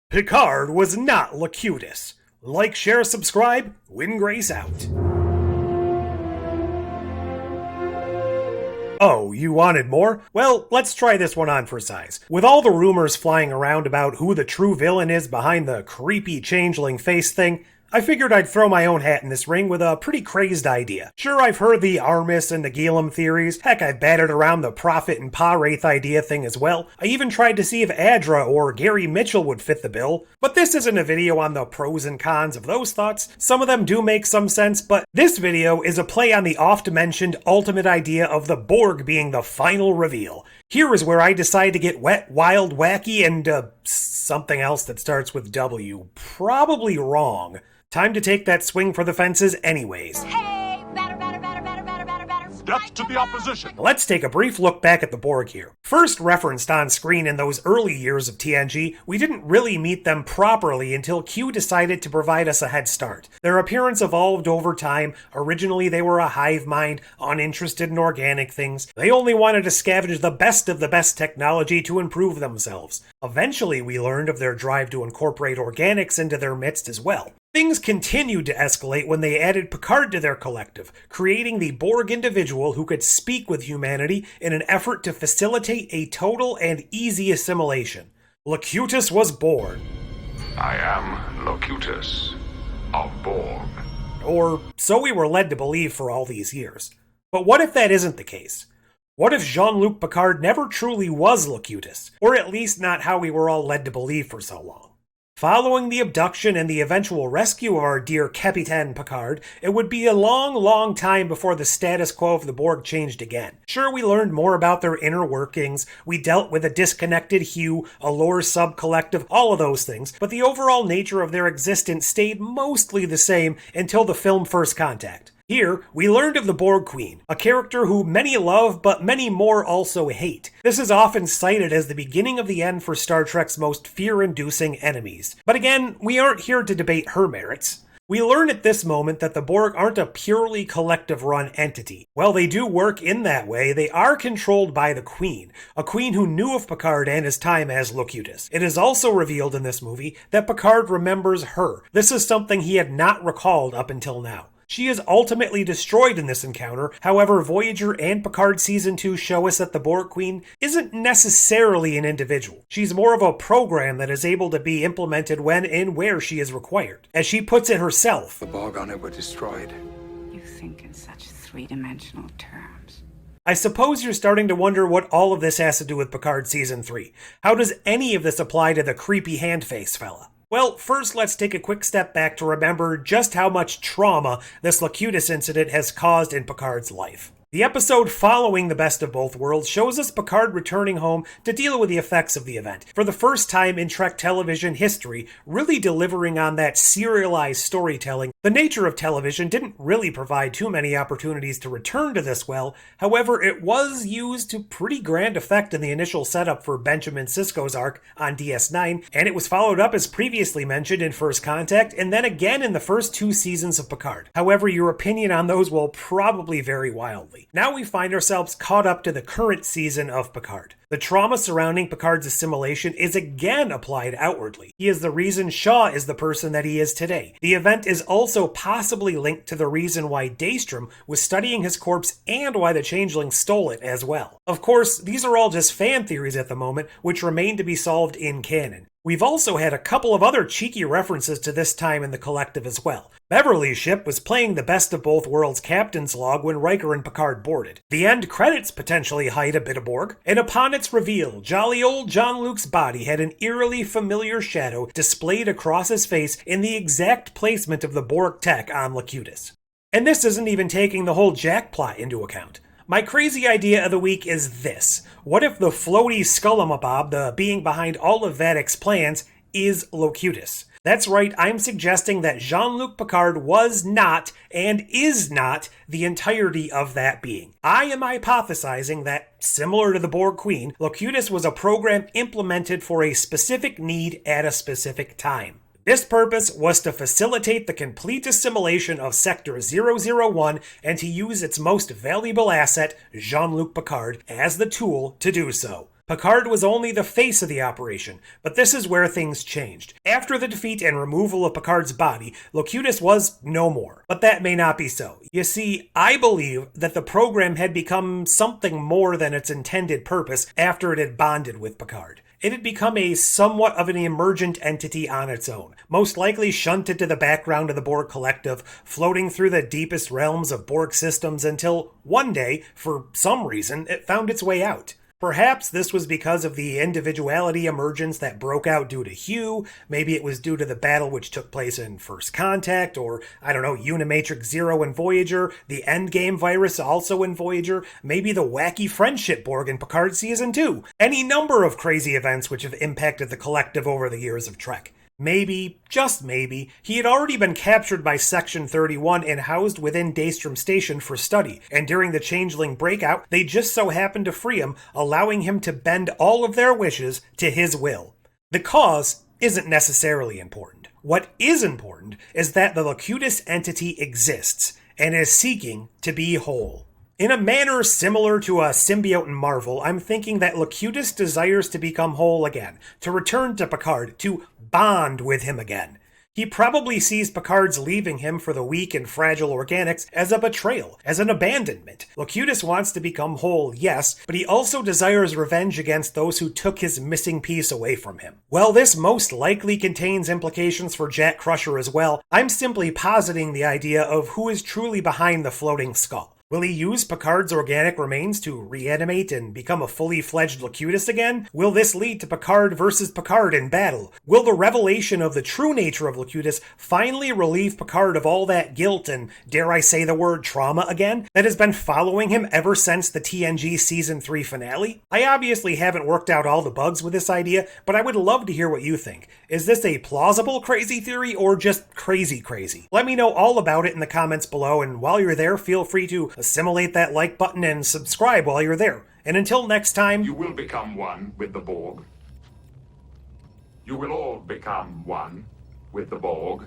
Picard was not Locutus. Like, share, subscribe, win Grace out. Oh, you wanted more? Well, let's try this one on for size. With all the rumors flying around about who the true villain is behind the creepy changeling face thing, I figured I'd throw my own hat in this ring with a pretty crazed idea. Sure, I've heard the Armis and Nagilum theories. Heck, I've batted around the Prophet and Pa-Wraith idea thing as well. I even tried to see if Adra or Gary Mitchell would fit the bill. But this isn't a video on the pros and cons of those thoughts. Some of them do make some sense, but this video is a play on the oft-mentioned ultimate idea of the Borg being the final reveal. Here is where I decide to get wet, wild, wacky, and, something else that starts with W. Probably wrong. Time to take that swing for the fences anyways. Hey, batter, batter, batter, batter, batter, batter, batter. Death to the opposition. Let's take a brief look back at the Borg here. First referenced on screen in those early years of TNG, we didn't really meet them properly until Q decided to provide us a head start. Their appearance evolved over time. Originally they were a hive mind, uninterested in organic things. They only wanted to scavenge the best of the best technology to improve themselves. Eventually we learned of their drive to incorporate organics into their midst as well. Things continued to escalate when they added Picard to their collective, creating the Borg individual who could speak with humanity in an effort to facilitate a total and easy assimilation. Locutus was born. I am Locutus of Borg. Or so we were led to believe for all these years. But what if that isn't the case? What if Jean-Luc Picard never truly was Locutus, or at least not how we were all led to believe for so long? Following the abduction and the eventual rescue of our dear Capitaine Picard, it would be a long, long time before the status quo of the Borg changed again. Sure, we learned more about their inner workings, we dealt with a disconnected Hugh, a lore sub-collective, all of those things, but the overall nature of their existence stayed mostly the same until the film First Contact. Here, we learned of the Borg Queen, a character who many love but many more also hate. This is often cited as the beginning of the end for Star Trek's most fear-inducing enemies. But again, we aren't here to debate her merits. We learn at this moment that the Borg aren't a purely collective-run entity. While they do work in that way, they are controlled by the Queen, a queen who knew of Picard and his time as Locutus. It is also revealed in this movie that Picard remembers her. This is something he had not recalled up until now. She is ultimately destroyed in this encounter. However, Voyager and Picard Season 2 show us that the Borg Queen isn't necessarily an individual. She's more of a program that is able to be implemented when and where she is required. As she puts it herself, the Borg on it were destroyed. You think in such three-dimensional terms. I suppose you're starting to wonder what all of this has to do with Picard Season 3. How does any of this apply to the creepy hand-face fella? Well, first let's take a quick step back to remember just how much trauma this Locutus incident has caused in Picard's life. The episode following The Best of Both Worlds shows us Picard returning home to deal with the effects of the event, for the first time in Trek television history, really delivering on that serialized storytelling. The nature of television didn't really provide too many opportunities to return to this well, however it was used to pretty grand effect in the initial setup for Benjamin Sisko's arc on DS9, and it was followed up as previously mentioned in First Contact, and then again in the first 2 seasons of Picard. However, your opinion on those will probably vary wildly. Now we find ourselves caught up to the current season of Picard. The trauma surrounding Picard's assimilation is again applied outwardly. He is the reason Shaw is the person that he is today. The event is also possibly linked to the reason why Daystrom was studying his corpse and why the Changeling stole it as well. Of course, these are all just fan theories at the moment, which remain to be solved in canon. We've also had a couple of other cheeky references to this time in the collective as well. Beverly's ship was playing the Best of Both Worlds captain's log when Riker and Picard boarded. The end credits potentially hide a bit of Borg, and upon its reveal, jolly old Jean-Luc's body had an eerily familiar shadow displayed across his face in the exact placement of the Borg tech on Locutus. And this isn't even taking the whole Jack plot into account. My crazy idea of the week is this. What if the floaty Skullamabob, the being behind all of Vadic's plans, is Locutus? That's right, I'm suggesting that Jean-Luc Picard was not, and is not, the entirety of that being. I am hypothesizing that, similar to the Borg Queen, Locutus was a program implemented for a specific need at a specific time. This purpose was to facilitate the complete assimilation of Sector 001 and to use its most valuable asset, Jean-Luc Picard, as the tool to do so. Picard was only the face of the operation, but this is where things changed. After the defeat and removal of Picard's body, Locutus was no more. But that may not be so. You see, I believe that the program had become something more than its intended purpose after it had bonded with Picard. It had become a somewhat of an emergent entity on its own, most likely shunted to the background of the Borg collective, floating through the deepest realms of Borg systems until one day, for some reason, it found its way out. Perhaps this was because of the individuality emergence that broke out due to Hugh, maybe it was due to the battle which took place in First Contact, or, I don't know, Unimatrix Zero in Voyager, the Endgame virus also in Voyager, maybe the wacky friendship Borg in Picard Season 2, any number of crazy events which have impacted the collective over the years of Trek. Maybe, just maybe, he had already been captured by Section 31 and housed within Daystrom Station for study, and during the Changeling breakout, they just so happened to free him, allowing him to bend all of their wishes to his will. The cause isn't necessarily important. What is important is that the Locutus entity exists, and is seeking to be whole. In a manner similar to a symbiote in Marvel, I'm thinking that Locutus desires to become whole again, to return to Picard, to bond with him again. He probably sees Picard's leaving him for the weak and fragile organics as a betrayal, as an abandonment. Locutus wants to become whole, yes, but he also desires revenge against those who took his missing piece away from him. While this most likely contains implications for Jack Crusher as well, I'm simply positing the idea of who is truly behind the floating skull. Will he use Picard's organic remains to reanimate and become a fully fledged Locutus again? Will this lead to Picard versus Picard in battle? Will the revelation of the true nature of Locutus finally relieve Picard of all that guilt and, dare I say the word, trauma again, that has been following him ever since the TNG Season 3 finale? I obviously haven't worked out all the bugs with this idea, but I would love to hear what you think. Is this a plausible crazy theory or just crazy? Let me know all about it in the comments below, and while you're there, feel free to assimilate that like button and subscribe while you're there. And until next time... You will become one with the Borg. You will all become one with the Borg.